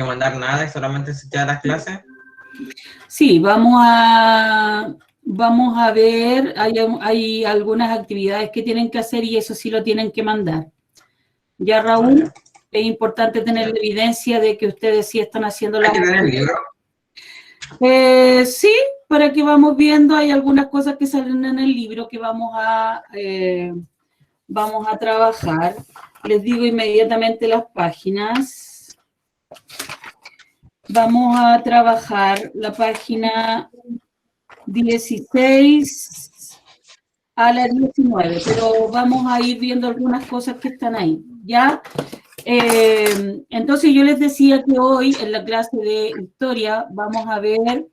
que mandar nada y solamente ya las clases. Sí, vamos a ver, hay algunas actividades que tienen que hacer y eso sí lo tienen que mandar. Ya, Raúl, es importante tener la evidencia de que ustedes sí están haciendo la... ¿Hay que tener el libro? Sí, para que vamos viendo, hay algunas cosas que salen en el libro que vamos a trabajar. Les digo inmediatamente las páginas. Vamos a trabajar la página 16 a la 19, pero vamos a ir viendo algunas cosas que están ahí, ¿ya? Entonces yo les decía que hoy en la clase de historia vamos a ver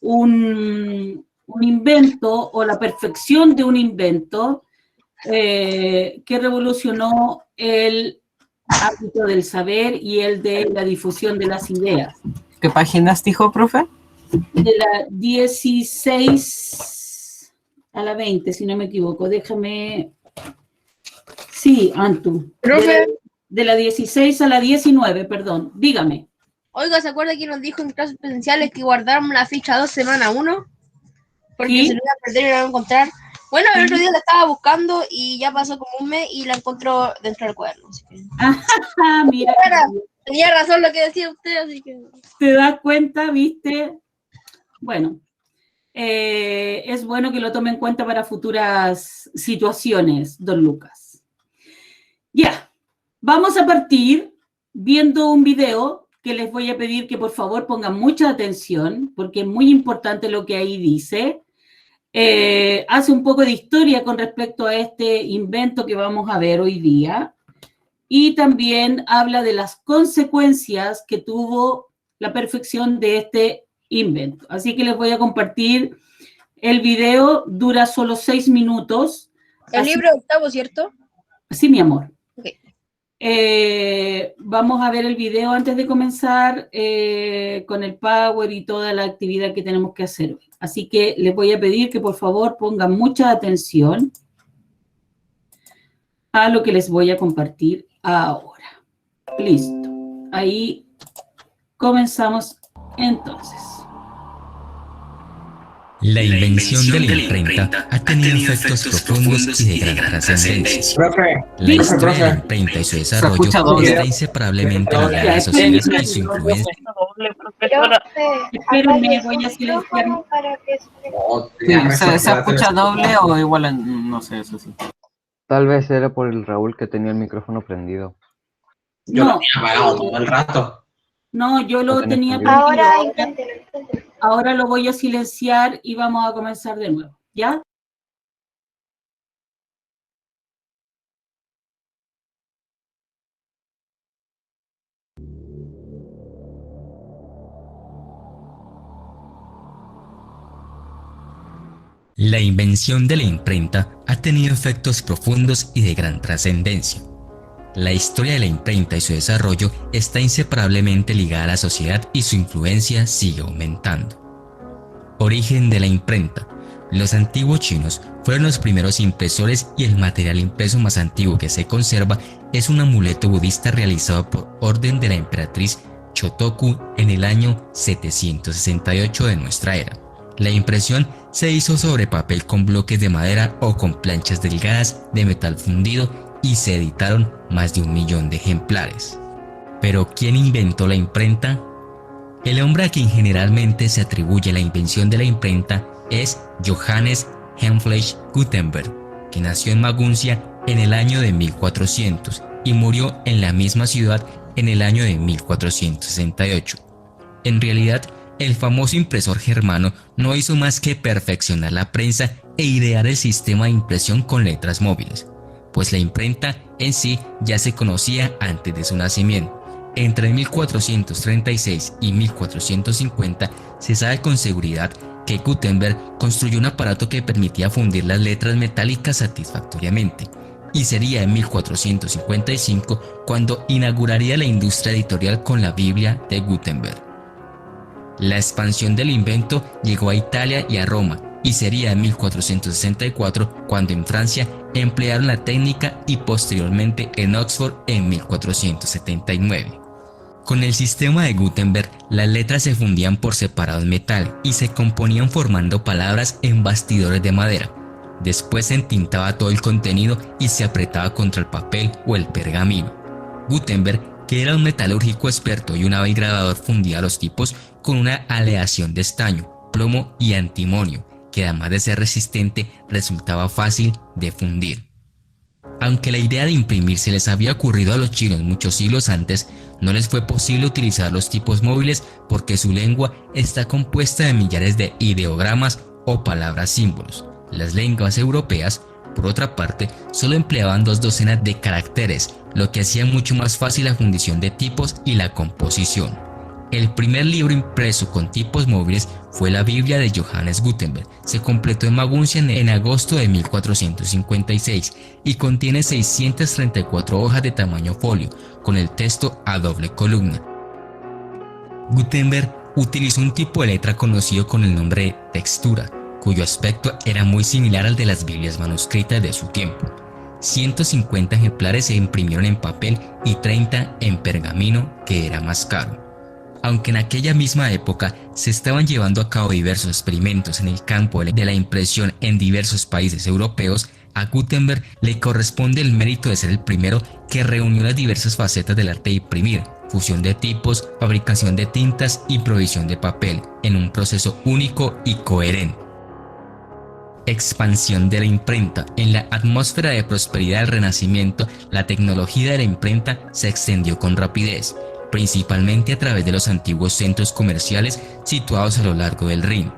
un invento o la perfección de un invento que revolucionó el ámbito del saber y el de la difusión de las ideas. ¿Qué páginas dijo, profe? De la 16 a la 20, si no me equivoco. Déjame... Sí, Antu. Profe. De la 16 a la 19, perdón. Dígame. Oiga, ¿se acuerda que nos dijo en clases presenciales que guardáramos la ficha 2 semana 1? Porque ¿Sí? se lo iba a perder y la iba a encontrar. Bueno, el otro día la estaba buscando y ya pasó como un mes y la encontró dentro del cuaderno. Así que... Mira. Tenía razón lo que decía usted, así que... ¿Te das cuenta, viste? Bueno, es bueno que lo tome en cuenta para futuras situaciones, don Lucas. Ya, vamos a partir viendo un video que les voy a pedir que por favor pongan mucha atención, porque es muy importante lo que ahí dice. Hace un poco de historia con respecto a este invento que vamos a ver hoy día y también habla de las consecuencias que tuvo la perfección de este invento. Así que les voy a compartir el video, dura solo 6 minutos. El libro octavo, ¿cierto? Sí, mi amor. Okay. Vamos a ver el video antes de comenzar con el Power y toda la actividad que tenemos que hacer hoy. Así que les voy a pedir que por favor pongan mucha atención a lo que les voy a compartir ahora. Listo. Ahí comenzamos entonces. La invención de la imprenta ha tenido efectos profundos y de gran trascendencia. La historia de la imprenta y su desarrollo está inseparablemente ligada a la sociedad y su influencia. Espérenme, voy a silenciar. ¿Se escucha doble o igual? No sé, eso sí. Tal vez era por el Raúl que tenía el micrófono prendido. Yo lo tenía apagado todo el rato. No, yo lo tenía prendido. Ahora lo voy a silenciar y vamos a comenzar de nuevo, ¿ya? La invención de la imprenta ha tenido efectos profundos y de gran trascendencia. La historia de la imprenta y su desarrollo está inseparablemente ligada a la sociedad y su influencia sigue aumentando. Origen de la imprenta. Los antiguos chinos fueron los primeros impresores y el material impreso más antiguo que se conserva es un amuleto budista realizado por orden de la emperatriz Chotoku en el año 768 de nuestra era. La impresión se hizo sobre papel con bloques de madera o con planchas delgadas de metal fundido y se editaron más de 1 millón de ejemplares. ¿Pero quién inventó la imprenta? El hombre a quien generalmente se atribuye la invención de la imprenta es Johannes Heinrich Gutenberg, que nació en Maguncia en el año de 1400 y murió en la misma ciudad en el año de 1468. En realidad, el famoso impresor germano no hizo más que perfeccionar la prensa e idear el sistema de impresión con letras móviles, pues la imprenta en sí ya se conocía antes de su nacimiento. Entre 1436 y 1450 se sabe con seguridad que Gutenberg construyó un aparato que permitía fundir las letras metálicas satisfactoriamente, y sería en 1455 cuando inauguraría la industria editorial con la Biblia de Gutenberg. La expansión del invento llegó a Italia y a Roma, y sería en 1464 cuando en Francia emplearon la técnica y posteriormente en Oxford en 1479. Con el sistema de Gutenberg, las letras se fundían por separado en metal y se componían formando palabras en bastidores de madera. Después se entintaba todo el contenido y se apretaba contra el papel o el pergamino. Gutenberg, que era un metalúrgico experto y un hábil grabador, fundía los tipos con una aleación de estaño, plomo y antimonio, que además de ser resistente, resultaba fácil de fundir. Aunque la idea de imprimir se les había ocurrido a los chinos muchos siglos antes, no les fue posible utilizar los tipos móviles porque su lengua está compuesta de millares de ideogramas o palabras símbolos. Las lenguas europeas, por otra parte, solo empleaban 2 docenas de caracteres, lo que hacía mucho más fácil la fundición de tipos y la composición. El primer libro impreso con tipos móviles fue la Biblia de Johannes Gutenberg. Se completó en Maguncia en agosto de 1456 y contiene 634 hojas de tamaño folio, con el texto a doble columna. Gutenberg utilizó un tipo de letra conocido con el nombre de textura, cuyo aspecto era muy similar al de las Biblias manuscritas de su tiempo. 150 ejemplares se imprimieron en papel y 30 en pergamino, que era más caro. Aunque en aquella misma época se estaban llevando a cabo diversos experimentos en el campo de la impresión en diversos países europeos, a Gutenberg le corresponde el mérito de ser el primero que reunió las diversas facetas del arte de imprimir, fusión de tipos, fabricación de tintas y provisión de papel, en un proceso único y coherente. Expansión de la imprenta. En la atmósfera de prosperidad del Renacimiento, la tecnología de la imprenta se extendió con rapidez, principalmente a través de los antiguos centros comerciales situados a lo largo del Rin.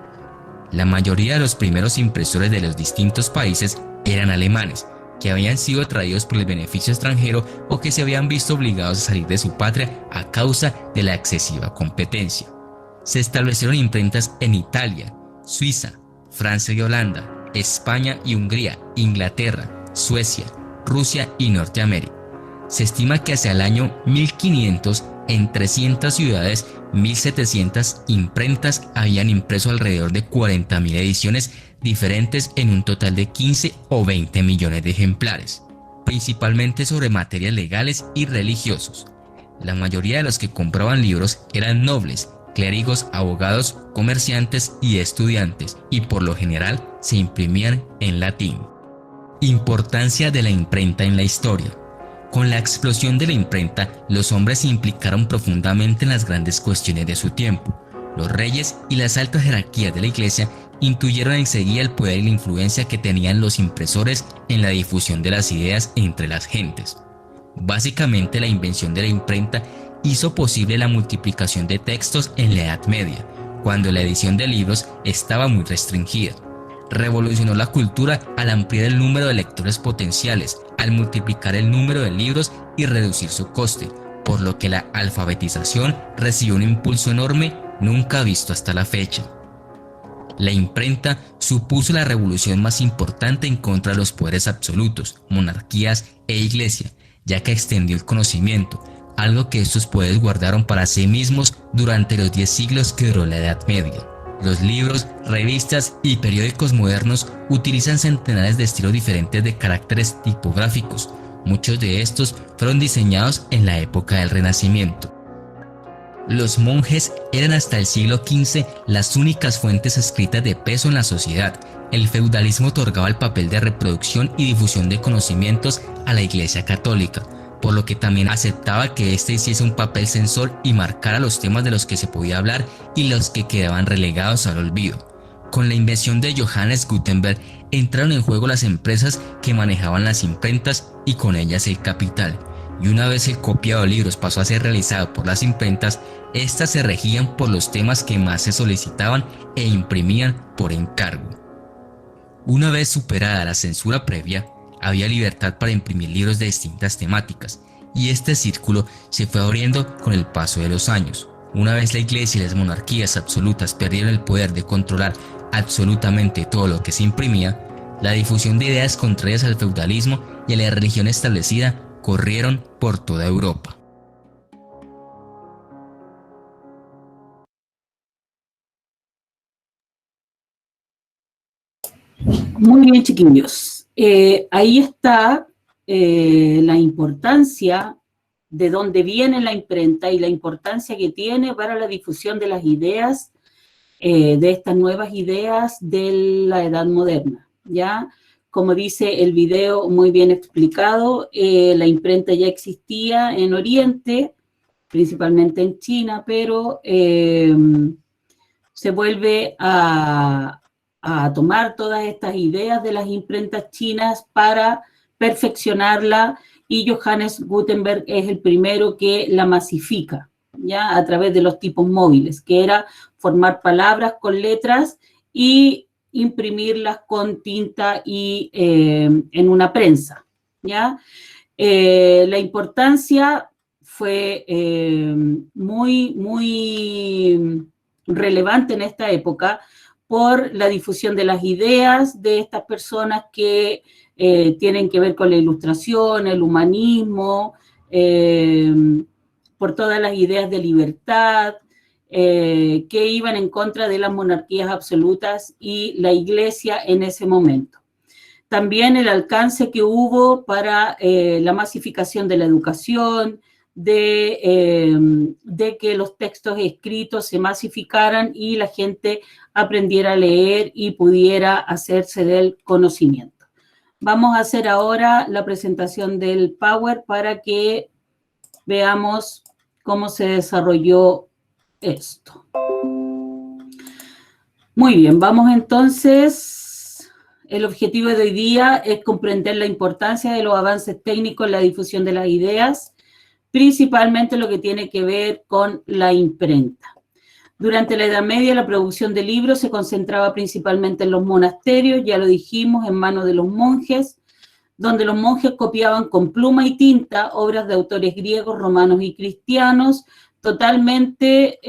La mayoría de los primeros impresores de los distintos países eran alemanes, que habían sido atraídos por el beneficio extranjero o que se habían visto obligados a salir de su patria a causa de la excesiva competencia. Se establecieron imprentas en Italia, Suiza, Francia y Holanda, España y Hungría, Inglaterra, Suecia, Rusia y Norteamérica. Se estima que hacia el año 1500 en 300 ciudades, 1.700 imprentas habían impreso alrededor de 40.000 ediciones diferentes en un total de 15 o 20 millones de ejemplares, principalmente sobre materias legales y religiosos. La mayoría de los que compraban libros eran nobles, clérigos, abogados, comerciantes y estudiantes, y por lo general se imprimían en latín. Importancia de la imprenta en la historia. Con la explosión de la imprenta, los hombres se implicaron profundamente en las grandes cuestiones de su tiempo. Los reyes y las altas jerarquías de la iglesia intuyeron enseguida el poder y la influencia que tenían los impresores en la difusión de las ideas entre las gentes. Básicamente, la invención de la imprenta hizo posible la multiplicación de textos en la Edad Media, cuando la edición de libros estaba muy restringida. Revolucionó la cultura al ampliar el número de lectores potenciales, al multiplicar el número de libros y reducir su coste, por lo que la alfabetización recibió un impulso enorme nunca visto hasta la fecha. La imprenta supuso la revolución más importante en contra de los poderes absolutos, monarquías e iglesia, ya que extendió el conocimiento, algo que estos poderes guardaron para sí mismos durante los 10 siglos que duró la Edad Media. Los libros, revistas y periódicos modernos utilizan centenares de estilos diferentes de caracteres tipográficos. Muchos de estos fueron diseñados en la época del Renacimiento. Los monjes eran hasta el siglo XV las únicas fuentes escritas de peso en la sociedad. El feudalismo otorgaba el papel de reproducción y difusión de conocimientos a la Iglesia Católica, por lo que también aceptaba que éste hiciese un papel censor y marcara los temas de los que se podía hablar y los que quedaban relegados al olvido. Con la invención de Johannes Gutenberg entraron en juego las empresas que manejaban las imprentas y con ellas el capital. Y una vez el copiado de libros pasó a ser realizado por las imprentas, estas se regían por los temas que más se solicitaban e imprimían por encargo. Una vez superada la censura previa, había libertad para imprimir libros de distintas temáticas, y este círculo se fue abriendo con el paso de los años. Una vez la iglesia y las monarquías absolutas perdieron el poder de controlar absolutamente todo lo que se imprimía, la difusión de ideas contrarias al feudalismo y a la religión establecida corrieron por toda Europa. Muy bien, chiquillos. Ahí está la importancia de dónde viene la imprenta y la importancia que tiene para la difusión de las ideas, de estas nuevas ideas de la edad moderna, ¿ya? Como dice el video muy bien explicado, la imprenta ya existía en Oriente, principalmente en China, pero se vuelve a tomar todas estas ideas de las imprentas chinas para perfeccionarla, y Johannes Gutenberg es el primero que la masifica, ¿ya? A través de los tipos móviles, que era formar palabras con letras y imprimirlas con tinta y en una prensa, ¿ya? La importancia fue muy relevante en esta época por la difusión de las ideas de estas personas que tienen que ver con la ilustración, el humanismo, por todas las ideas de libertad, que iban en contra de las monarquías absolutas y la Iglesia en ese momento. También el alcance que hubo para la masificación de la educación, de que los textos escritos se masificaran y la gente aprendiera a leer y pudiera hacerse del conocimiento. Vamos a hacer ahora la presentación del Power para que veamos cómo se desarrolló esto. Muy bien, vamos entonces. El objetivo de hoy día es comprender la importancia de los avances técnicos en la difusión de las ideas, principalmente lo que tiene que ver con la imprenta. Durante la Edad Media, la producción de libros se concentraba principalmente en los monasterios, ya lo dijimos, en manos de los monjes, donde los monjes copiaban con pluma y tinta obras de autores griegos, romanos y cristianos, totalmente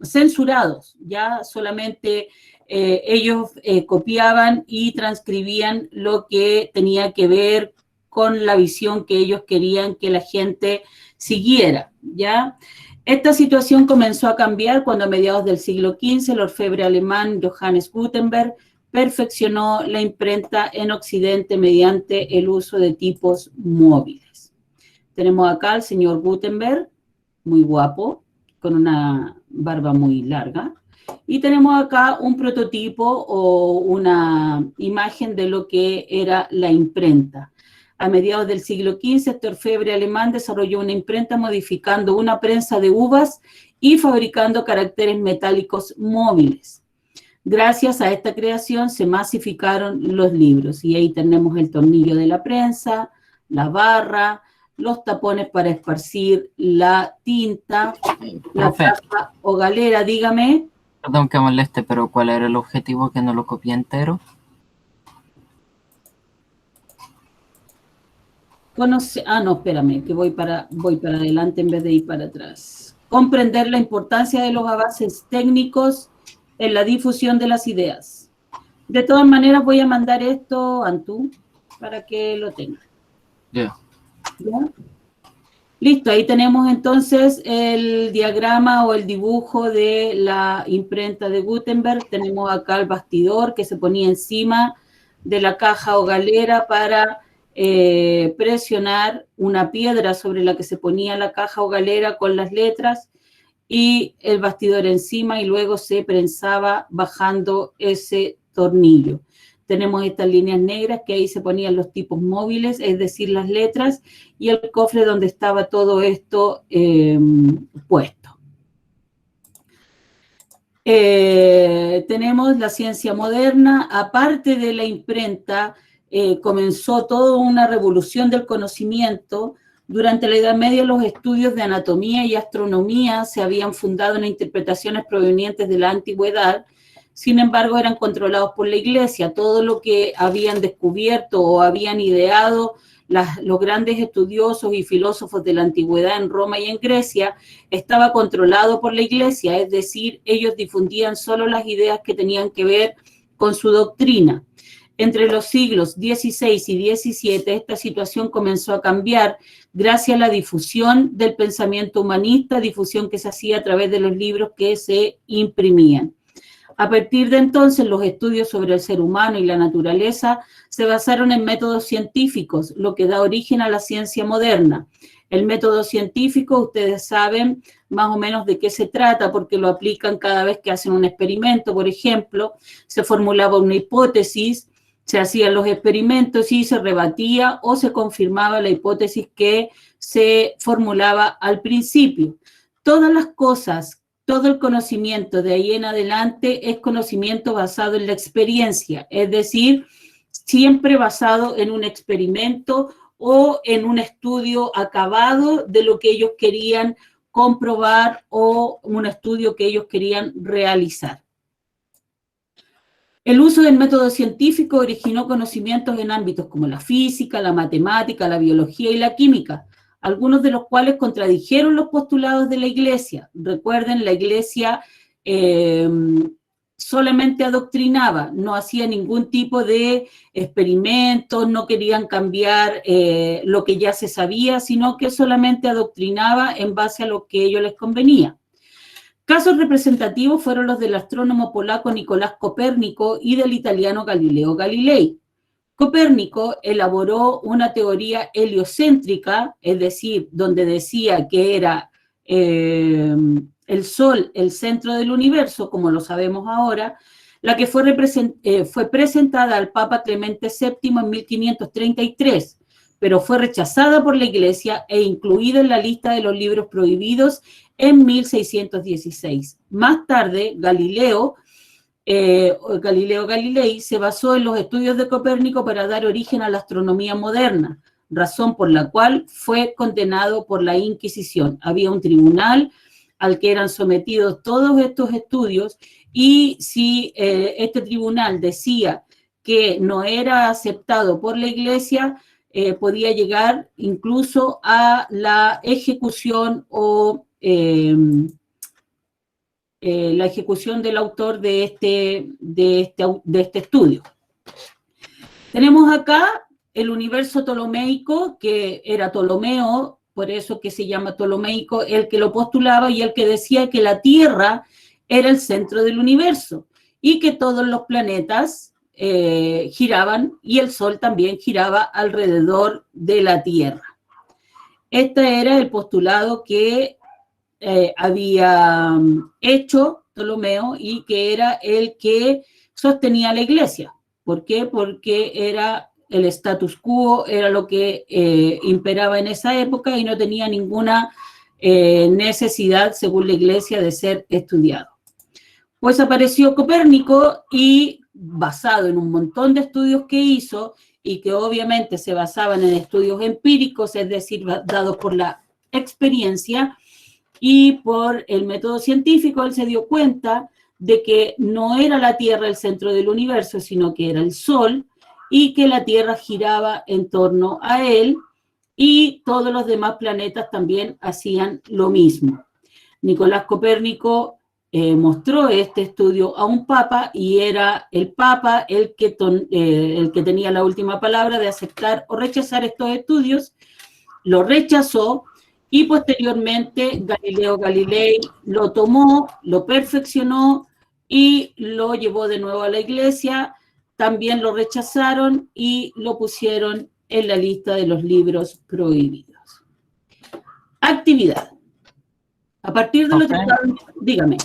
censurados, ya solamente ellos copiaban y transcribían lo que tenía que ver con la visión que ellos querían que la gente siguiera, ¿ya? Esta situación comenzó a cambiar cuando a mediados del siglo XV el orfebre alemán Johannes Gutenberg perfeccionó la imprenta en Occidente mediante el uso de tipos móviles. Tenemos acá al señor Gutenberg, muy guapo, con una barba muy larga, y tenemos acá un prototipo o una imagen de lo que era la imprenta. A mediados del siglo XV, este orfebre alemán desarrolló una imprenta modificando una prensa de uvas y fabricando caracteres metálicos móviles. Gracias a esta creación se masificaron los libros, y ahí tenemos el tornillo de la prensa, la barra, los tapones para esparcir la tinta, la tapa o galera, dígame. Perdón que moleste, pero ¿cuál era el objetivo que no lo copié entero? No, espérame, que voy para adelante en vez de ir para atrás. Comprender la importancia de los avances técnicos en la difusión de las ideas. De todas maneras, voy a mandar esto, Antú, para que lo tenga. Yeah. ¿Ya? Listo, ahí tenemos entonces el diagrama o el dibujo de la imprenta de Gutenberg. Tenemos acá el bastidor que se ponía encima de la caja o galera para presionar una piedra sobre la que se ponía la caja o galera con las letras y el bastidor encima, y luego se prensaba bajando ese tornillo. Tenemos estas líneas negras que ahí se ponían los tipos móviles, es decir, las letras, y el cofre donde estaba todo esto puesto. Tenemos la ciencia moderna. Aparte de la imprenta, comenzó toda una revolución del conocimiento. Durante la Edad Media, los estudios de anatomía y astronomía se habían fundado en interpretaciones provenientes de la antigüedad. Sin embargo, eran controlados por la Iglesia. Todo lo que habían descubierto o habían ideado los grandes estudiosos y filósofos de la antigüedad en Roma y en Grecia estaba controlado por la Iglesia, es decir, ellos difundían solo las ideas que tenían que ver con su doctrina. Entre los siglos XVI y XVII, esta situación comenzó a cambiar gracias a la difusión del pensamiento humanista, difusión que se hacía a través de los libros que se imprimían. A partir de entonces, los estudios sobre el ser humano y la naturaleza se basaron en métodos científicos, lo que da origen a la ciencia moderna. El método científico, ustedes saben más o menos de qué se trata, porque lo aplican cada vez que hacen un experimento. Por ejemplo, se formulaba una hipótesis, se hacían los experimentos y se rebatía o se confirmaba la hipótesis que se formulaba al principio. Todas las cosas, todo el conocimiento de ahí en adelante es conocimiento basado en la experiencia, es decir, siempre basado en un experimento o en un estudio acabado de lo que ellos querían comprobar o un estudio que ellos querían realizar. El uso del método científico originó conocimientos en ámbitos como la física, la matemática, la biología y la química, algunos de los cuales contradijeron los postulados de la Iglesia. Recuerden, la Iglesia solamente adoctrinaba, no hacía ningún tipo de experimentos, no querían cambiar lo que ya se sabía, sino que solamente adoctrinaba en base a lo que a ellos les convenía. Casos representativos fueron los del astrónomo polaco Nicolás Copérnico y del italiano Galileo Galilei. Copérnico elaboró una teoría heliocéntrica, es decir, donde decía que era el Sol el centro del universo, como lo sabemos ahora, la que fue presentada al Papa Clemente VII en 1533, pero fue rechazada por la Iglesia e incluida en la lista de los libros prohibidos en 1616. Más tarde, Galileo Galilei se basó en los estudios de Copérnico para dar origen a la astronomía moderna, razón por la cual fue condenado por la Inquisición. Había un tribunal al que eran sometidos todos estos estudios y si este tribunal decía que no era aceptado por la Iglesia, podía llegar incluso a la ejecución o la ejecución del autor de este estudio. Tenemos acá el universo ptolomeico, que era Ptolomeo, por eso que se llama ptolomeico, el que lo postulaba y el que decía que la Tierra era el centro del universo y que todos los planetas giraban y el Sol también giraba alrededor de la Tierra. Este era el postulado que había hecho Ptolomeo y que era el que sostenía la Iglesia. ¿Por qué? Porque era el status quo, era lo que imperaba en esa época y no tenía ninguna necesidad, según la Iglesia, de ser estudiado. Pues apareció Copérnico y, basado en un montón de estudios que hizo y que obviamente se basaban en estudios empíricos, es decir, dados por la experiencia y por el método científico, él se dio cuenta de que no era la Tierra el centro del universo, sino que era el Sol, y que la Tierra giraba en torno a él, y todos los demás planetas también hacían lo mismo. Nicolás Copérnico mostró este estudio a un papa, y era el papa el que tenía la última palabra de aceptar o rechazar estos estudios. Lo rechazó, y posteriormente Galileo Galilei lo tomó, lo perfeccionó y lo llevó de nuevo a la Iglesia. También lo rechazaron y lo pusieron en la lista de los libros prohibidos. Actividad. A partir de lo que... Dígame.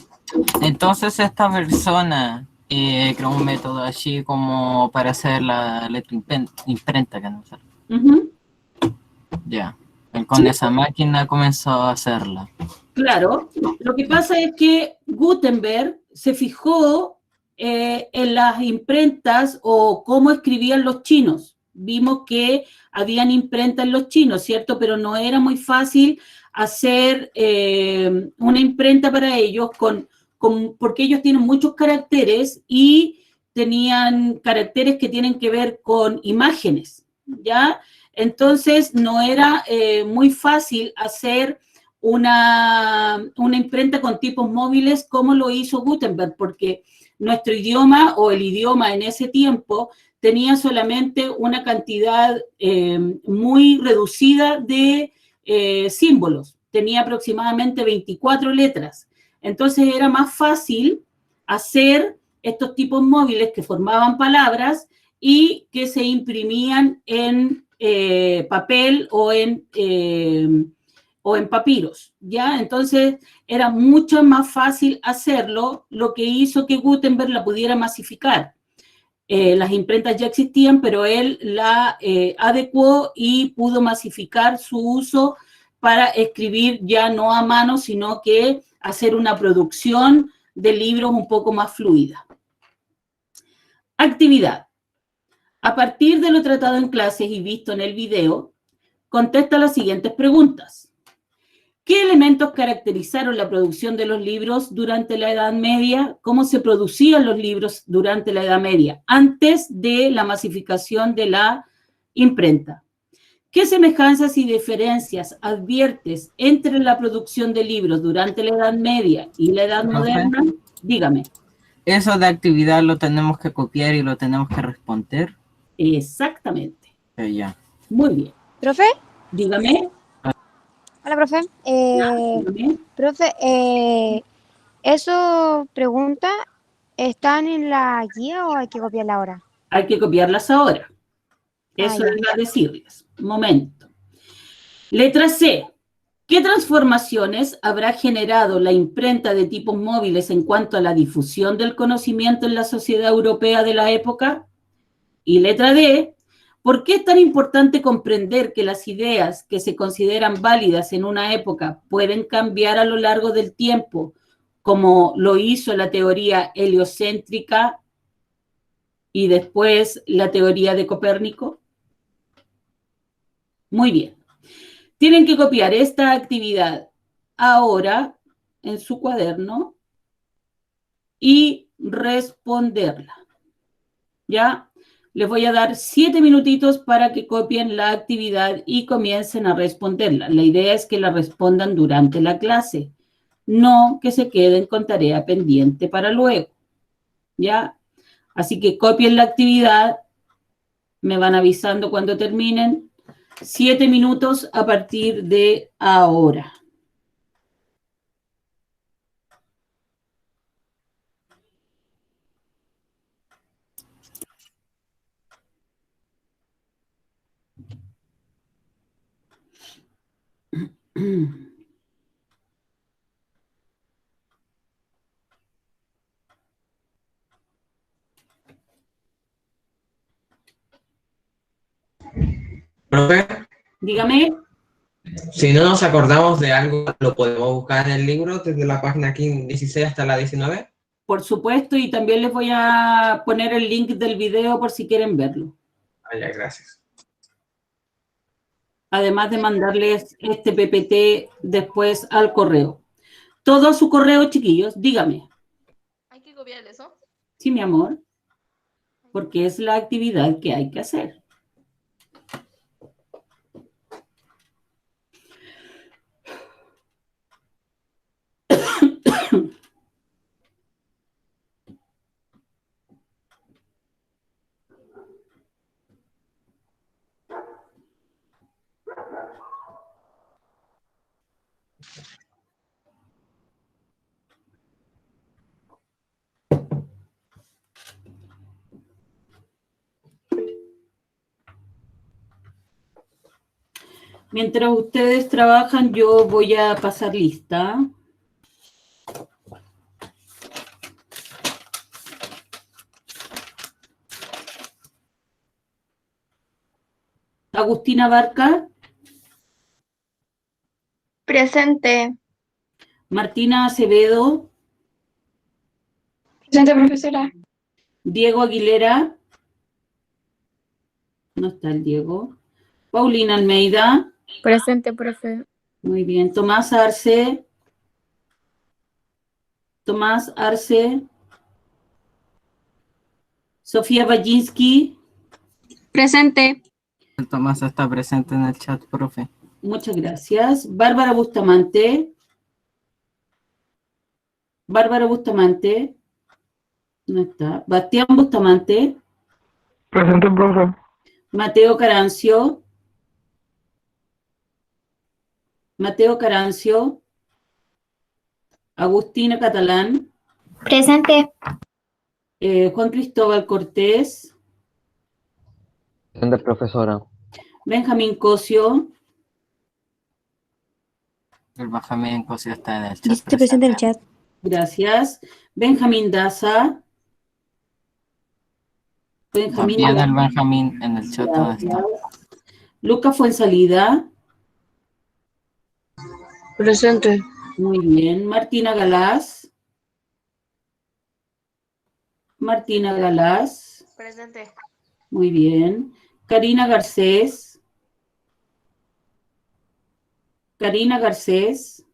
Entonces esta persona creó un método así como para hacer la letra imprenta que no sé. Ya. Con esa máquina comenzó a hacerla. Claro. Lo que pasa es que Gutenberg se fijó en las imprentas o cómo escribían los chinos. Vimos que habían imprenta en los chinos, ¿cierto? Pero no era muy fácil hacer una imprenta para ellos porque ellos tienen muchos caracteres y tenían caracteres que tienen que ver con imágenes, ¿ya? Entonces no era muy fácil hacer una imprenta con tipos móviles como lo hizo Gutenberg, porque nuestro idioma o el idioma en ese tiempo tenía solamente una cantidad muy reducida de símbolos. Tenía aproximadamente 24 letras. Entonces era más fácil hacer estos tipos móviles que formaban palabras y que se imprimían en papel o en papiros, ¿ya? Entonces era mucho más fácil hacerlo, lo que hizo que Gutenberg la pudiera masificar. Las imprentas ya existían, pero él la adecuó y pudo masificar su uso para escribir ya no a mano, sino que hacer una producción de libros un poco más fluida. Actividad. A partir de lo tratado en clases y visto en el video, contesta las siguientes preguntas. ¿Qué elementos caracterizaron la producción de los libros durante la Edad Media? ¿Cómo se producían los libros durante la Edad Media, antes de la masificación de la imprenta? ¿Qué semejanzas y diferencias adviertes entre la producción de libros durante la Edad Media y la Edad Moderna? Dígame. Eso de actividad lo tenemos que copiar y lo tenemos que responder. Exactamente. Ya. Muy bien. ¿Profe? Dígame. Hola, profe. Dígame. Profe, ¿eso pregunta están en la guía o hay que copiarla ahora? Hay que copiarlas ahora. Eso ya. iba a decirles. Un momento. Letra C. ¿Qué transformaciones habrá generado la imprenta de tipos móviles en cuanto a la difusión del conocimiento en la sociedad europea de la época? Y letra D. ¿Por qué es tan importante comprender que las ideas que se consideran válidas en una época pueden cambiar a lo largo del tiempo, como lo hizo la teoría heliocéntrica y después la teoría de Copérnico? Muy bien. Tienen que copiar esta actividad ahora en su cuaderno y responderla. ¿Ya? Les voy a dar 7 minutitos para que copien la actividad y comiencen a responderla. La idea es que la respondan durante la clase, no que se queden con tarea pendiente para luego. ¿Ya? Así que copien la actividad, me van avisando cuando terminen. 7 minutos a partir de ahora. Profe, Dígame. si no nos acordamos de algo, ¿lo podemos buscar en el libro desde la página 16 hasta la 19? Por supuesto, y también les voy a poner el link del video por si quieren verlo. Ya, gracias. Además de mandarles este PPT después al correo. Todo a su correo, chiquillos, dígame. ¿Hay que copiar eso? Sí, mi amor, porque es la actividad que hay que hacer. Mientras ustedes trabajan, yo voy a pasar lista. Agustina Barca. Presente. Martina Acevedo. Presente, profesora. Diego Aguilera. No está el Diego. Paulina Almeida. Presente, profe. Muy bien. Tomás Arce. Tomás Arce. Sofía Baginski. Presente. Tomás está presente en el chat, profe. Muchas gracias. Bárbara Bustamante. Bárbara Bustamante. No está. Bastián Bustamante. Presente, profe. Mateo Carancio. Mateo Carancio. Agustina Catalán. Presente. Juan Cristóbal Cortés. Presente, profesora. Benjamín Cosio. El Benjamín Cosio está en el chat. Listo, presente en el chat. Gracias. Benjamín Daza. Benjamín También el Benjamín en el chat. ¿Dónde está? Gracias. Lucas Fuensalida. Presente. Muy bien. Martina Galás. Martina Galás. Presente. Muy bien. Karina Garcés. Karina Garcés.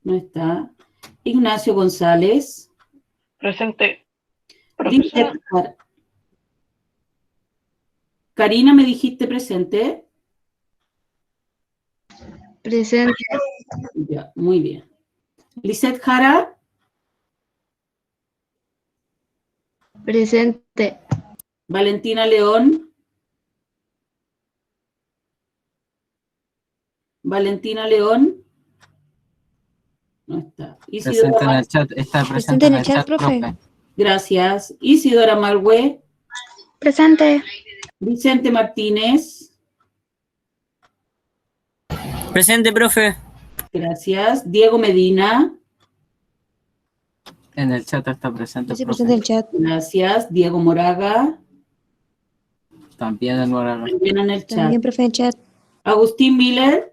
No está. Ignacio González. Presente. Dice, Karina, ¿me dijiste presente? Presente. Ya, muy bien. Lisette Jara. Presente. Valentina León. Valentina León. No está. Presente en el chat. Está presente en el chat, profe. Gracias. Isidora Margüe. Presente. Vicente Martínez. Presente, profe. Gracias. Diego Medina. En el chat está presente. Sí, profe. presente en el chat. Gracias. Diego Moraga. También en Moraga. También en el chat. También, profe, en el chat. Agustín Miller.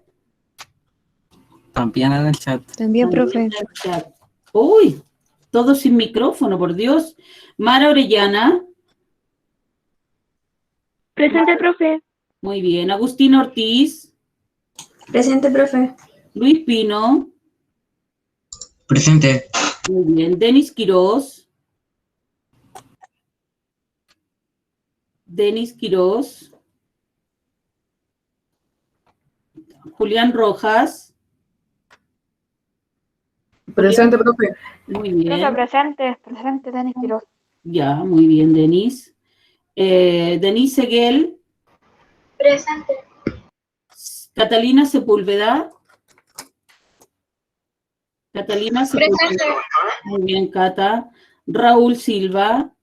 También en el chat. También, profe. En el chat. Uy, todo sin micrófono, por Dios. Mara Orellana. Presente, profe. Muy bien. Agustín Ortiz. Presente, profe. Luis Pino. Presente. Muy bien. Denis Quirós. Denis Quirós. Julián Rojas. Presente, profe. Muy bien. Presente, Denis Quiroz. Ya, muy bien, Denis. Denis Seguel. Presente. Catalina Sepúlveda. Catalina Sepúlveda. Muy bien, Cata. Raúl Silva.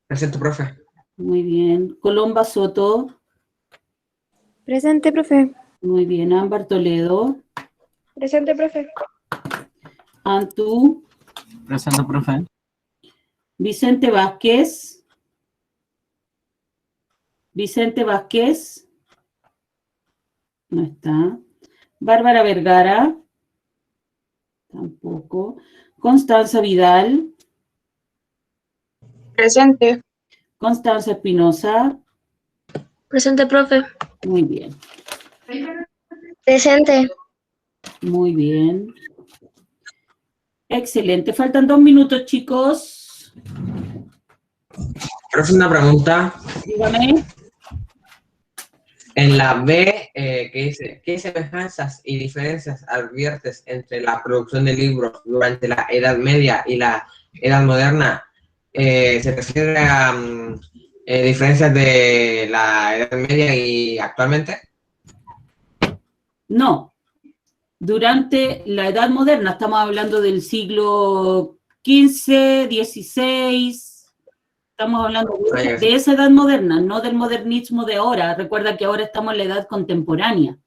Presente, profe. Muy bien. Colomba Soto. Presente, profe. Muy bien. Ámbar Toledo. Presente, profe. Antú. Presente, profe. Vicente Vázquez. Vicente Vázquez. No está. Bárbara Vergara. Tampoco. Constanza Vidal. Presente. Constanza Espinosa. Presente, profe. Muy bien. Presente. Muy bien. Excelente. Faltan 2 minutos, chicos. Profe, una pregunta. Dígame. En la B, que dice, ¿qué semejanzas y diferencias adviertes entre la producción de libros durante la Edad Media y la Edad Moderna? ¿Se refiere a diferencias de la Edad Media y actualmente? No. Durante la Edad Moderna, estamos hablando del siglo XV, XVI, estamos hablando de esa Edad Moderna, no del modernismo de ahora. Recuerda que ahora estamos en la Edad Contemporánea.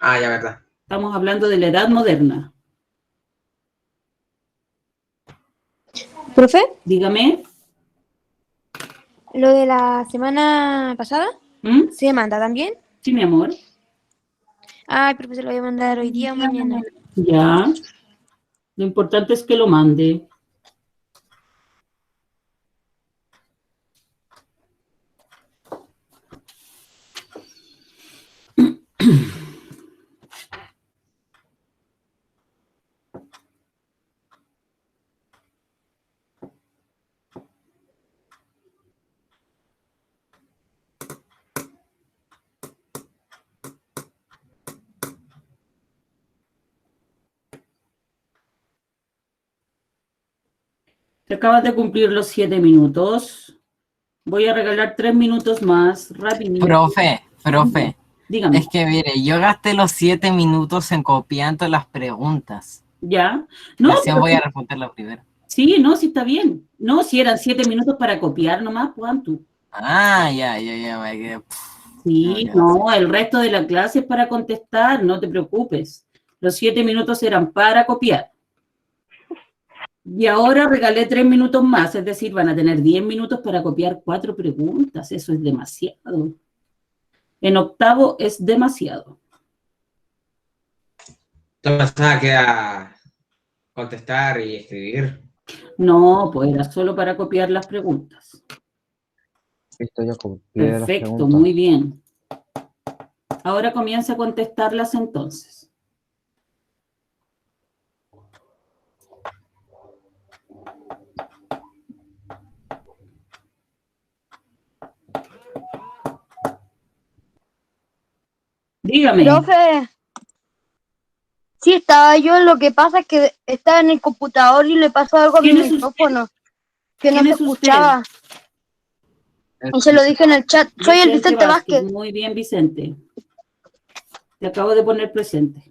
Ah, ya, verdad. Estamos hablando de la Edad Moderna. ¿Profe? Dígame. ¿Lo de la semana pasada? ¿Mm? ¿Se manda también? Sí, mi amor. Ay, profe, se lo voy a mandar hoy día o mañana. Ya. Lo importante es que lo mande. Te acabas de cumplir los 7 minutos. Voy a regalar 3 minutos más, rapidito. Profe. Dígame. Es que mire, yo gasté los 7 minutos en copiando las preguntas. ¿Ya? No, Recién pero voy a responder la primera. sí, no, sí está bien. No, si eran 7 minutos para copiar nomás, pues tú. Ya, me quedé. Sí, no, el resto de la clase es para contestar, no te preocupes. Los 7 minutos eran para copiar. Y ahora regalé 3 minutos más, es decir, van a tener 10 minutos para copiar 4 preguntas. Eso es demasiado. En octavo es demasiado. Yo pensaba que era contestar y escribir. No, pues era solo para copiar las preguntas. Listo, ya copié las Perfecto, preguntas. muy bien. Ahora comienza a contestarlas entonces. Dígame. Profe, sí, estaba yo, lo que pasa es que estaba en el computador y le pasó algo a mi ¿Quién es usted? micrófono, que no ¿Quién se es usted? escuchaba. Y se lo dije en el chat. Soy el Vicente Vázquez. Muy bien, Vicente. Te acabo de poner presente.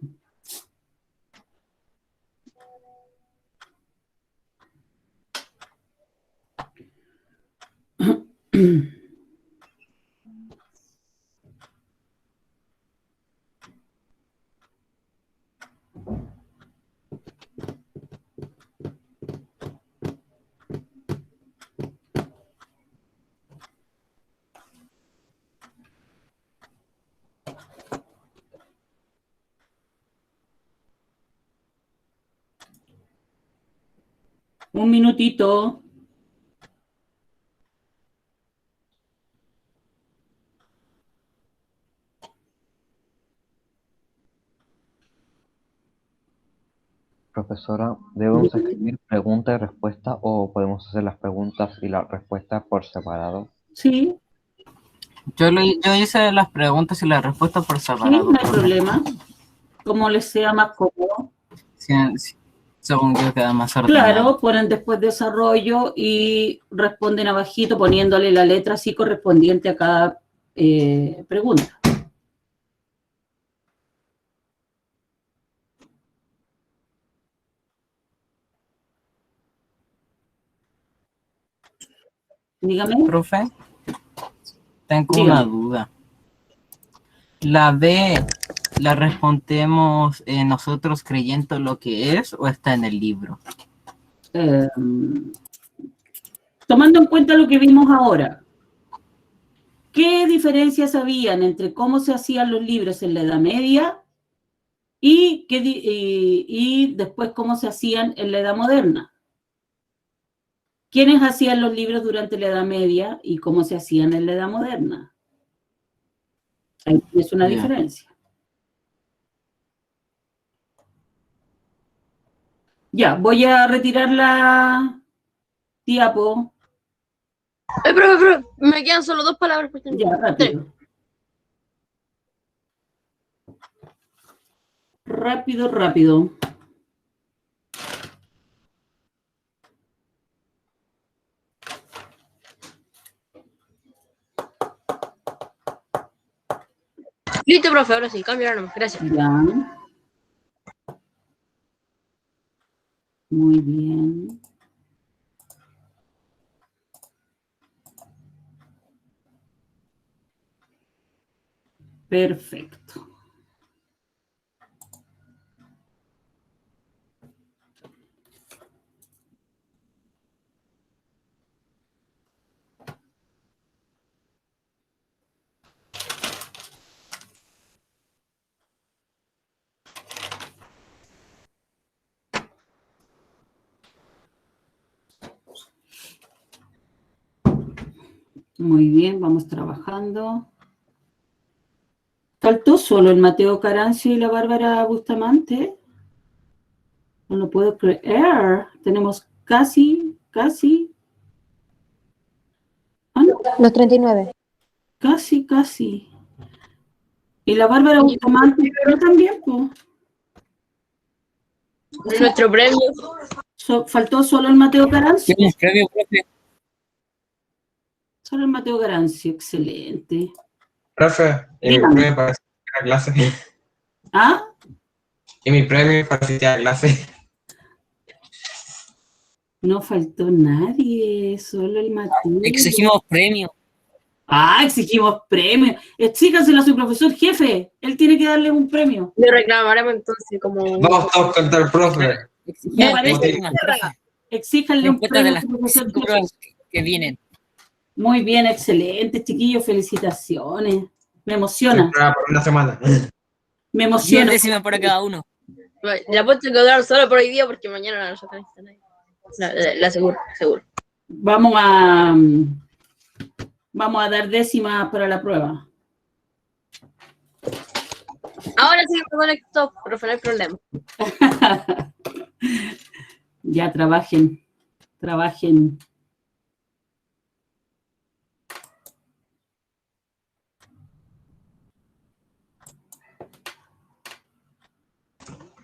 Un minutito. Profesora, ¿debemos escribir pregunta y respuesta o podemos hacer las preguntas y las respuestas por separado? Sí, Yo hice las preguntas y las respuestas por sí, separado. no hay problema. Como les sea más cómodo. Sí, según yo queda más ordenado. Claro, ponen después desarrollo y responden abajito poniéndole la letra así correspondiente a cada pregunta. Dígame. Profe, tengo Dígame. una duda. ¿La B la respondemos nosotros creyendo lo que es o está en el libro? Tomando en cuenta lo que vimos ahora, ¿qué diferencias habían entre cómo se hacían los libros en la Edad Media y después cómo se hacían en la Edad Moderna? ¿Quiénes hacían los libros durante la Edad Media y cómo se hacían en la Edad Moderna? Ahí es una diferencia. Ya, voy a retirar la diapo. Profe, me quedan solo 2 palabras por terminar. Ya, rápido. Rápido. Listo, profe, ahora sí, cambio ahora nomás. Gracias. Ya. Muy bien. Perfecto. Muy bien, vamos trabajando. ¿Faltó solo el Mateo Carancio y la Bárbara Bustamante? No lo puedo creer. Tenemos casi. Ah, no, Los 39. casi. Y la Bárbara Bustamante, pero también, pues. Nuestro premio. Faltó solo el Mateo Carancio. ¿Tienes premio, profe? Solo el Mateo Carancio, excelente. Profe, y mi Dígame. premio para asistir a clase. ¿Ah? Y mi premio para asistir a clase. No faltó nadie, solo el Mateo. Exigimos premio. Ah, exigimos premios. Exíjanselo a su profesor jefe. Él tiene que darle un premio. Le reclamaremos entonces como... Vamos todos contra el profe. Me parece Décimas, profe. Exíjanle un Respuesta de premio a las su profesor 5 jefe. pruebas que vienen. Muy bien, excelente, chiquillos. Felicitaciones. Me emociona. Prueba por una semana. Me 10 emociona. décimas para cada uno. Le apuesto que quedar solo por hoy día porque mañana no sacan esta nadie. La seguro, seguro. Vamos a dar décimas para la prueba. Ahora sí me conecto, profe, no hay problema. Ya trabajen.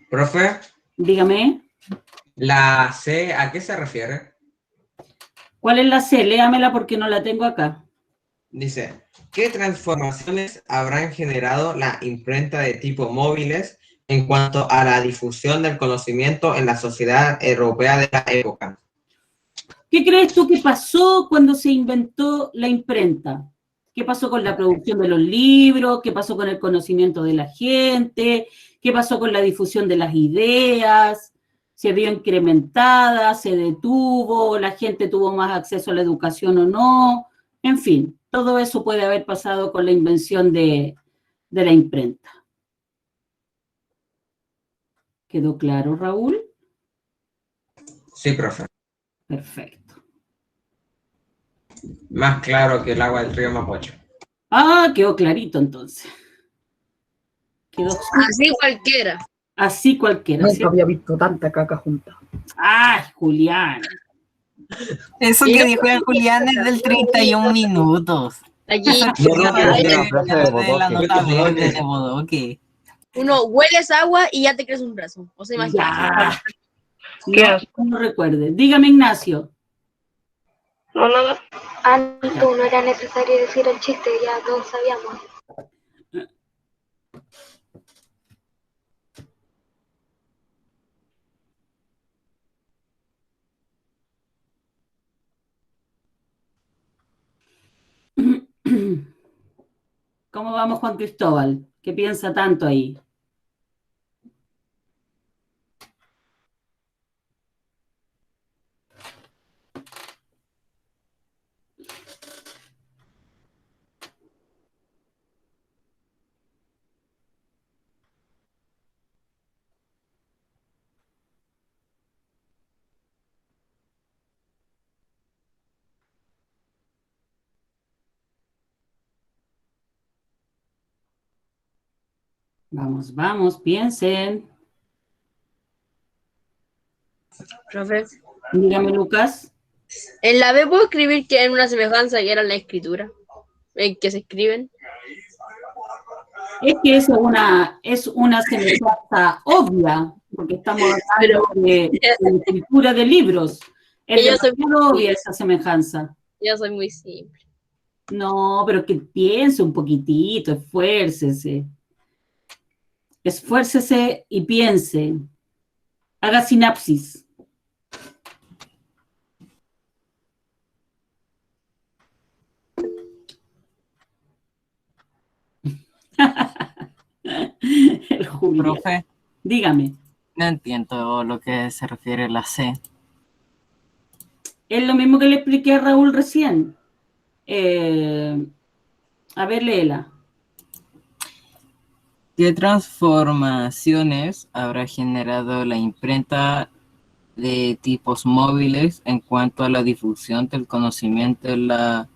Profe, Dígame, la C, ¿a qué se refiere? ¿cuál es la C? Léamela porque no la tengo acá. Dice, ¿qué transformaciones habrán generado la imprenta de tipo móviles en cuanto a la difusión del conocimiento en la sociedad europea de la época? ¿Qué crees tú que pasó cuando se inventó la imprenta? ¿Qué pasó con la producción de los libros? ¿Qué pasó con el conocimiento de la gente? ¿Qué pasó con la difusión de las ideas? ¿Se vio incrementada? ¿Se detuvo? ¿La gente tuvo más acceso a la educación o no? En fin, todo eso puede haber pasado con la invención de la imprenta. ¿Quedó claro, Raúl? Sí, profe. Perfecto. Más claro que el agua del río Mapocho. Ah, quedó clarito entonces. Quedó Así cualquiera. así cualquiera. Nunca ¿sí? había visto tanta caca junta. ¡Ay, Julián! Eso que dijo el Julián es del 31 minutos. Aquí Eso que No, dijo no, es no, de frase de la Bodoque. nota verde de Bodoque. uno hueles agua y ya te crees un brazo. O sea, imagínate. Ya. No recuerde. Dígame, Ignacio. No, nada. Anto, no era necesario decir el chiste, ya todos sabíamos. ¿Cómo vamos, Juan Cristóbal? ¿Qué piensa tanto ahí? Vamos, vamos, piensen. Profe, Dígame, Lucas. en la B puedo escribir que hay una semejanza que era la escritura. En que se escriben. Es que es una semejanza obvia, porque estamos hablando de escritura de libros. Es Que yo soy- demasiado obvia esa semejanza. Yo soy muy simple. No, pero que piense un poquitito, esfuércese. Esfuércese y piense. Haga sinapsis. El Julián. Profe, Dígame. no entiendo lo que se refiere a la C. Es lo mismo que le expliqué a Raúl recién. A ver, léela. ¿Qué transformaciones habrá generado la imprenta de tipos móviles en cuanto a la difusión del conocimiento en la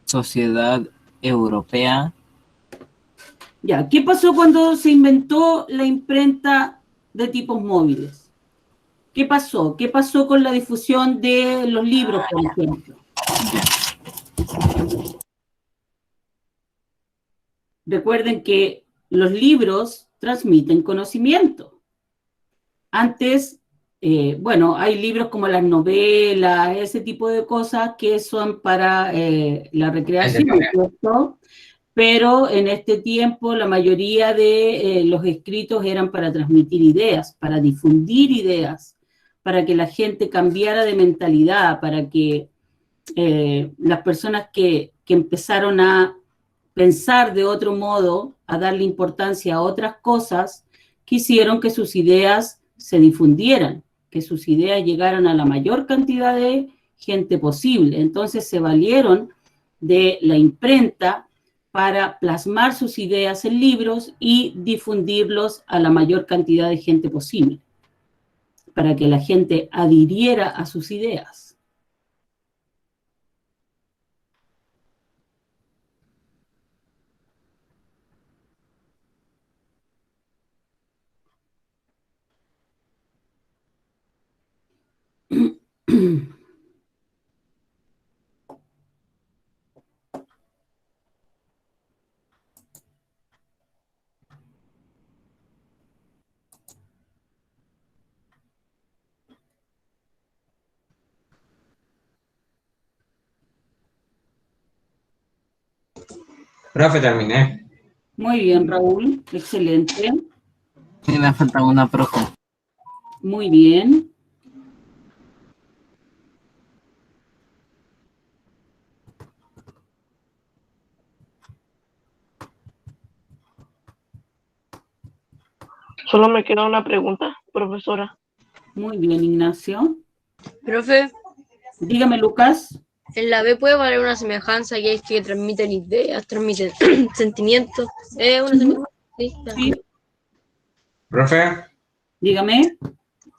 sociedad europea? Ya, ¿qué pasó cuando se inventó la imprenta de tipos móviles? ¿Qué pasó? ¿Qué pasó con la difusión de los libros, por ejemplo? Recuerden que los libros transmiten conocimiento. Antes, bueno, hay libros como las novelas, ese tipo de cosas que son para la recreación, ¿cierto? Pero en este tiempo la mayoría de los escritos eran para transmitir ideas, para difundir ideas, para que la gente cambiara de mentalidad, para que las personas que empezaron a pensar de otro modo, a darle importancia a otras cosas, quisieron que sus ideas se difundieran, que sus ideas llegaran a la mayor cantidad de gente posible. Entonces se valieron de la imprenta para plasmar sus ideas en libros y difundirlos a la mayor cantidad de gente posible, para que la gente adhiriera a sus ideas. Profe, terminé. Muy bien, Raúl, excelente. Sí, me ha faltado una, profe. Muy bien. Solo me queda una pregunta, profesora. Muy bien, Ignacio. Profe, Dígame, Lucas. en la B puede valer una semejanza y es que transmiten ideas, transmiten sentimientos. Una semejanza. Sí, ya. Sí, Profe, dígame.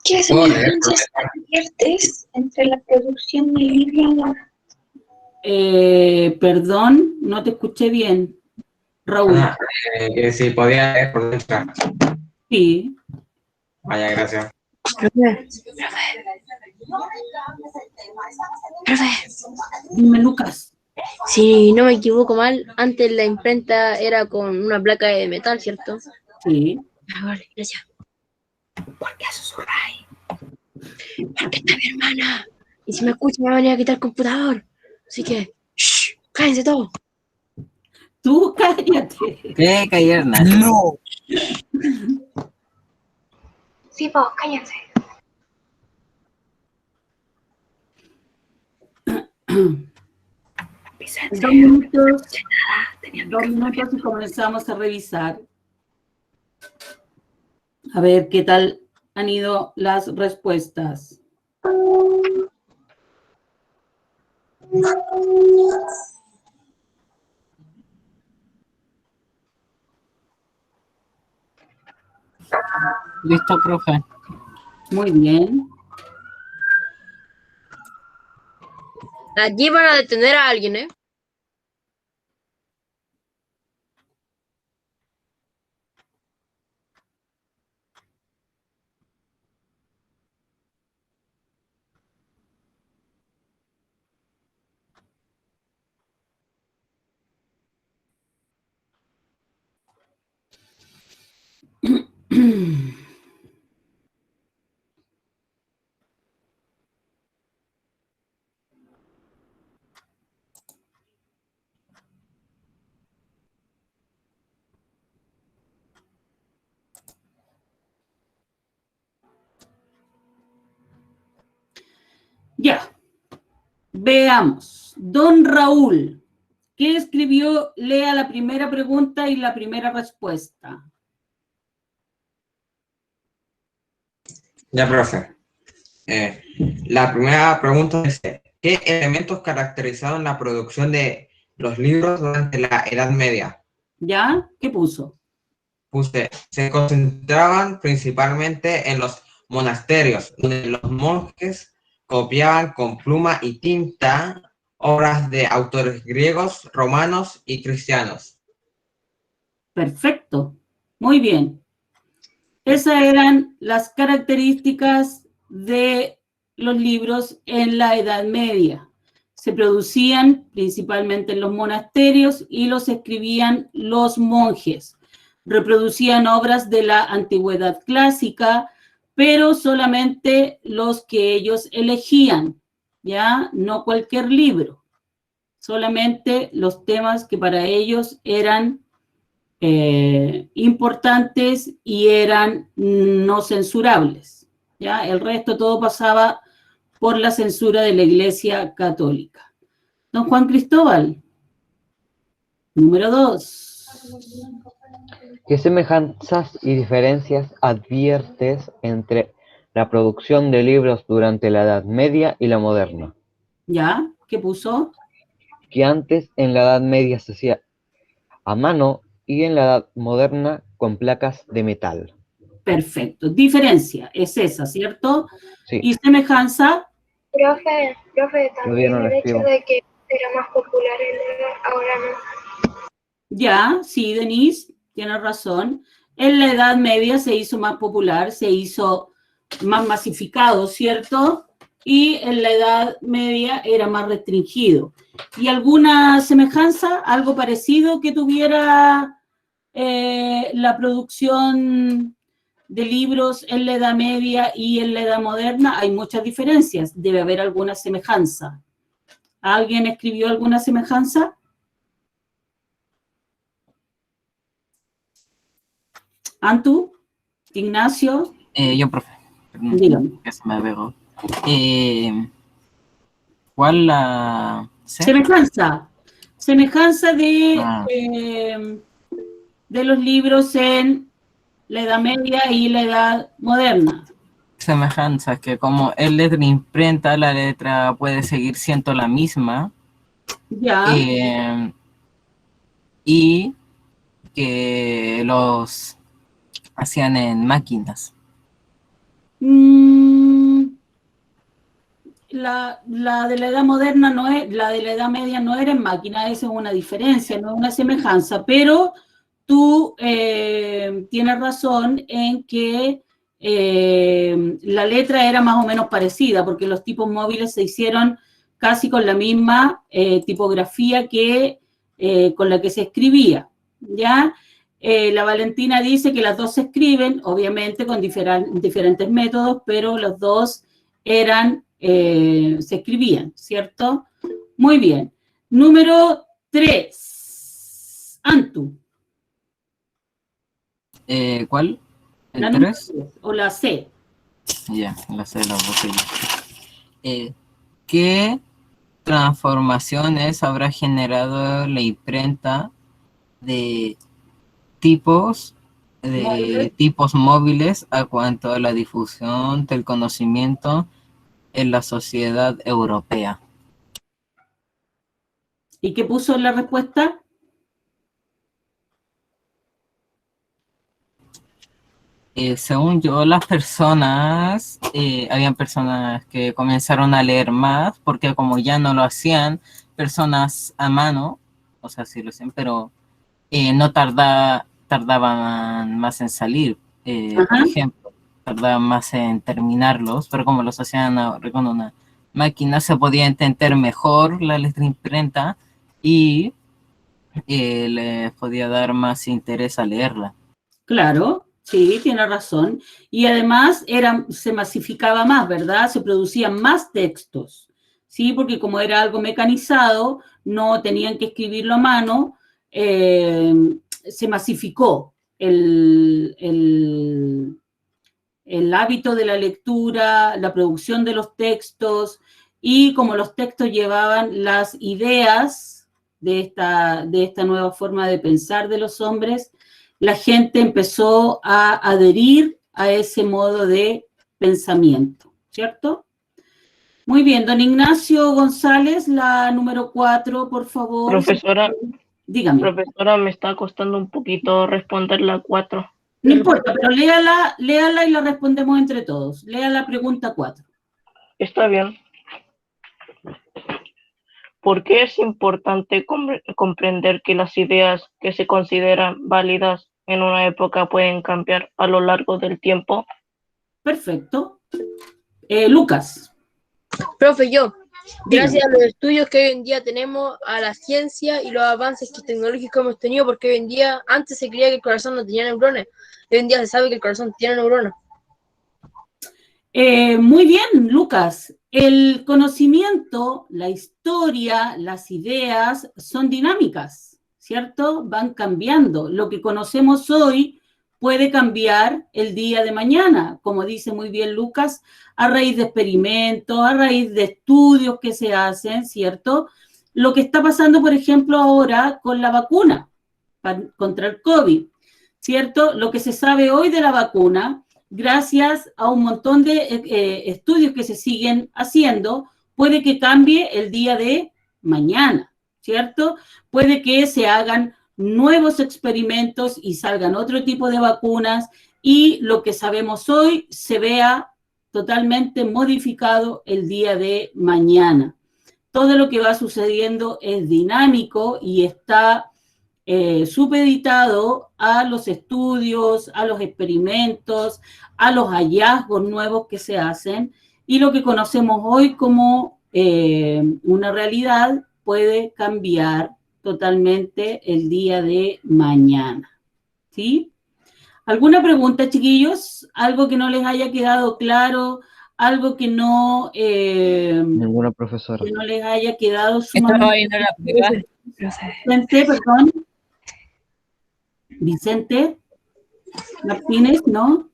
¿Qué ¿puedo leer? semejanzas adviertes entre la producción del libro? Perdón, no te escuché bien. Raúl. Que si podía leer por dentro. Sí. Vaya, gracias. Profe, Dime, Lucas. si no me equivoco mal, antes la imprenta era con una placa de metal, ¿cierto? Sí. Ah, vale, gracias. ¿Por qué susurráis? Porque está mi hermana. Y si me escucha me va a venir a quitar el computador. Así que, shh, cállense todos. Tú cállate. ¿Qué callar nadie? No. Sí, vos, cállense. Dos minutos y comenzamos a revisar. A ver qué tal han ido las respuestas. Listo, profe. Muy bien. Allí van a detener a alguien, ¿eh? Ya. Veamos. Don Raúl, ¿qué escribió? Lea la primera pregunta y la primera respuesta. Ya, profe. La primera pregunta es, ¿qué elementos caracterizaron la producción de los libros durante la Edad Media? ¿Ya? ¿Qué puso? Puse, se concentraban principalmente en los monasterios, donde los monjes copiaban con pluma y tinta obras de autores griegos, romanos y cristianos. Perfecto. Muy bien. Esas eran las características de los libros en la Edad Media. Se producían principalmente en los monasterios y los escribían los monjes. Reproducían obras de la antigüedad clásica, pero solamente los que ellos elegían, ¿ya? No cualquier libro, solamente los temas que para ellos eran importantes y eran no censurables, ¿ya? El resto todo pasaba por la censura de la Iglesia Católica. Don Juan Cristóbal. Número 2. ¿Qué semejanzas y diferencias adviertes entre la producción de libros durante la Edad Media y la moderna? ¿Ya? ¿Qué puso? Que antes en la Edad Media se hacía a mano y en la Edad Moderna con placas de metal. Perfecto. Diferencia es esa, ¿cierto? Sí. Y semejanza, Profe, Todavía también no lo el hecho escribo. de que era más popular ahora no. ya, sí, Denise, tienes razón. En la Edad Media se hizo más popular, se hizo más masificado, ¿cierto? Y en la Edad Media era más restringido. ¿Y alguna semejanza, algo parecido que tuviera la producción de libros en la Edad Media y en la Edad Moderna? Hay muchas diferencias, debe haber alguna semejanza. ¿Alguien escribió alguna semejanza? ¿Antu? ¿Ignacio? Yo, profe. Perdón, Dígame. que se me pegó. ¿Cuál la C? Semejanza. Semejanza Ah. de los libros en la Edad Media y la Edad Moderna. Semejanzas, que como es letra imprenta, la letra puede seguir siendo la misma. Ya. Y que los hacían en máquinas. La de la Edad Moderna no es, la de la Edad Media no era en máquina, esa es una diferencia, no es una semejanza, pero tú tienes razón en que la letra era más o menos parecida, porque los tipos móviles se hicieron casi con la misma tipografía que con la que se escribía, ¿ya? La Valentina dice que las dos se escriben, obviamente con diferentes métodos, pero los dos eran, se escribían, ¿cierto? Muy bien. Número 3. Antu. ¿Cuál? La ¿El 3? o la C. Ya, la C la puse yo. ¿Qué transformaciones habrá generado la imprenta de tipos móviles a cuanto a la difusión del conocimiento en la sociedad europea? ¿Y qué puso en la respuesta? Según yo, las personas, habían personas que comenzaron a leer más, porque como ya no lo hacían personas a mano, o sea, sí lo hacían, pero no tardaban más en salir, por ejemplo, tardaban más en terminarlos, pero como los hacían ahora con una máquina, se podía entender mejor la letra imprenta y les podía dar más interés a leerla. Claro. Sí, tiene razón. Y además se masificaba más, ¿verdad? Se producían más textos, ¿sí? Porque como era algo mecanizado, no tenían que escribirlo a mano, se masificó el hábito de la lectura, la producción de los textos, y como los textos llevaban las ideas de esta nueva forma de pensar de los hombres, la gente empezó a adherir a ese modo de pensamiento, ¿cierto? Muy bien, don Ignacio González, la número 4, por favor. Profesora, dígame. Profesora, me está costando un poquito responder la 4. No importa, pero léala y la respondemos entre todos. Lea la pregunta 4. Está bien. ¿Por qué es importante comprender que las ideas que se consideran válidas en una época pueden cambiar a lo largo del tiempo? Perfecto. Lucas. Profe, gracias a los estudios que hoy en día tenemos, a la ciencia y los avances tecnológicos que hemos tenido, porque hoy en día, antes se creía que el corazón no tenía neuronas, hoy en día se sabe que el corazón tiene neuronas. Muy bien, Lucas. El conocimiento, la historia, las ideas son dinámicas, ¿cierto? Van cambiando. Lo que conocemos hoy puede cambiar el día de mañana, como dice muy bien Lucas, a raíz de experimentos, a raíz de estudios que se hacen, ¿cierto? lo que está pasando, por ejemplo, ahora con la vacuna contra el COVID, ¿cierto? Lo que se sabe hoy de la vacuna, gracias a un montón de estudios que se siguen haciendo, puede que cambie el día de mañana, ¿cierto? Puede que se hagan nuevos experimentos y salgan otro tipo de vacunas y lo que sabemos hoy se vea totalmente modificado el día de mañana. Todo lo que va sucediendo es dinámico y está supeditado a los estudios, a los experimentos, a los hallazgos nuevos que se hacen y lo que conocemos hoy como una realidad puede cambiar totalmente el día de mañana, ¿sí? ¿Alguna pregunta, chiquillos? ¿Algo que no les haya quedado claro? ¿Algo que no, Ninguna profesora. que no les haya quedado Estaba sumamente... viendo la prueba. Vicente, perdón. Vicente Martínez, ¿no?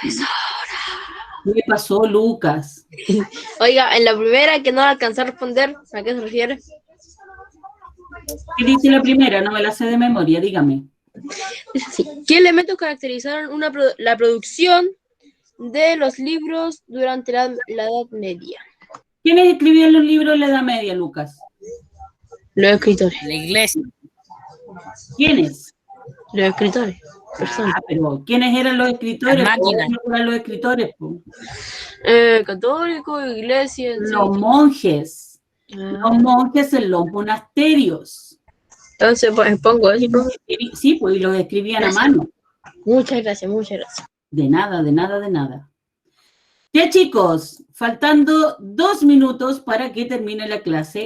¿Qué le pasó, Lucas? Oiga, en la primera que no alcancé a responder, ¿a qué se refiere? ¿Qué dice la primera? No me la sé de memoria, dígame. Sí. ¿Qué elementos caracterizaron la producción de los libros durante la Edad Media? ¿Quiénes escribían los libros en la Edad Media, Lucas? Los escritores. La iglesia. ¿Quiénes? Los escritores. Personas. Pero ¿quiénes eran los escritores? Las máquinas. ¿Quiénes eran los escritores? Po? Católicos, iglesia. Los monjes. Los monjes en los monasterios. Entonces, pues pongo eso. Sí, pues y los escribían a mano. Muchas gracias, muchas gracias. De nada, de nada, de nada. Ya, chicos, faltando 2 minutos para que termine la clase.